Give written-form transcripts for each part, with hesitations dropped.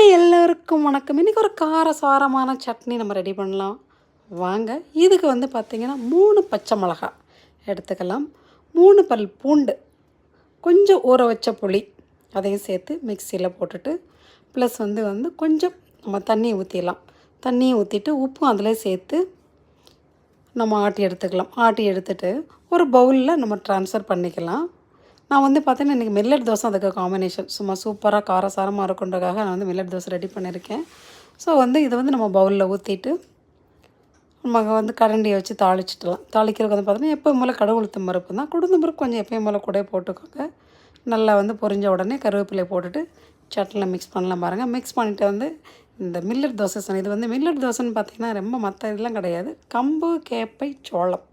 Hi எல்லோருக்கும் வணக்கம். இன்றைக்கி ஒரு காரசாரமான சட்னி நம்ம ரெடி பண்ணலாம் வாங்க. இதுக்கு வந்து பார்த்திங்கன்னா 3 பச்சை மிளகா எடுத்துக்கலாம், 3 பல் பூண்டு, கொஞ்சம் ஊற வச்ச புளி அதையும் சேர்த்து மிக்சியில் போட்டுட்டு ப்ளஸ் வந்து கொஞ்சம் நம்ம தண்ணி ஊற்றிடலாம். தண்ணியை ஊற்றிட்டு உப்பும் அதில் சேர்த்து நம்ம ஆட்டி எடுத்துக்கலாம். ஆட்டி எடுத்துகிட்டு ஒரு பவுலில் நம்ம ட்ரான்ஸ்ஃபர் பண்ணிக்கலாம். நான் வந்து பார்த்தீங்கன்னா இன்றைக்கி மில்லட் தோசை அதுக்கு காம்பினேஷன் சும்மா சூப்பராக காரசாரமாக இருக்குன்றதுக்காக நான் வந்து மில்லட் தோசை ரெடி பண்ணியிருக்கேன். ஸோ இதை வந்து நம்ம பவுலில் ஊற்றிட்டு நம்ம வந்து கரண்டியை வச்சு தாளிச்சிட்டலாம். தாளிக்கிறதுக்கு வந்து பார்த்தீங்கன்னா எப்போயும் போல் கடுகு உளுத்தம் பருப்பு தான். உளுத்தம் பருப்பு கொஞ்சம் எப்போயும் போல் கூட போட்டுக்கோங்க. நல்லா வந்து பொரிஞ்ச உடனே கருவேப்பிலையை போட்டுட்டு சட்னியில் மிக்ஸ் பண்ணலாம் பாருங்கள். மிக்ஸ் பண்ணிவிட்டு வந்து இந்த மில்லட் தோசை சொன்னேன். இது வந்து மில்லட் தோசைன்னு பார்த்திங்கன்னா ரொம்ப மற்ற இதெல்லாம் கிடையாது. கம்பு, கேப்பை, சோளம்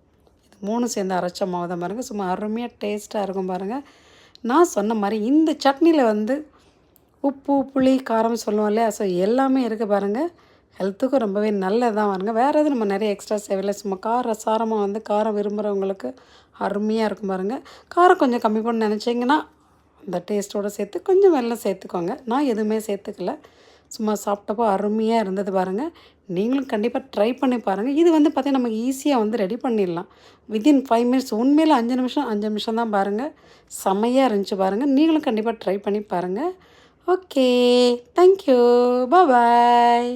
இது 3 சேர்ந்து அரைச்ச மாவு தான் பாருங்கள். சும்மா அருமையாக டேஸ்ட்டாக இருக்கும் பாருங்கள். நான் சொன்ன மாதிரி இந்த சட்னியில் வந்து உப்பு, புளி, காரம் சொல்லுவோம் இல்லையா, ஸோ எல்லாமே இருக்குது பாருங்கள். ஹெல்த்துக்கும் ரொம்பவே நல்லது தான் பாருங்கள். வேறு எதுவும் நம்ம நிறைய எக்ஸ்ட்ரா தேவையில்லை. சும்மா சாரமாக வந்து காரம் விரும்புகிறவங்களுக்கு அருமையாக இருக்கும் பாருங்கள். காரம் கொஞ்சம் கம்மி பண்ண நினச்சிங்கன்னா அந்த டேஸ்ட்டோடு சேர்த்து கொஞ்சம் வெல்லம் சேர்த்துக்கோங்க. நான் எதுவுமே சேர்த்துக்கல. சும்மா சாப்பிட்டப்போ அருமையாக இருந்தது பாருங்கள். நீங்களும் கண்டிப்பாக ட்ரை பண்ணி பாருங்கள். இது வந்து பார்த்திங்கன்னா நமக்கு ஈஸியாக வந்து ரெடி பண்ணிடலாம். வித்தின் 5 மினிட்ஸ், உண்மையில் 5 நிமிஷம் தான் பாருங்கள். செம்மையாக இருந்துச்சு பாருங்கள். நீங்களும் கண்டிப்பாக ட்ரை பண்ணி பாருங்கள். ஓகே, தேங்க்யூ, பாய்.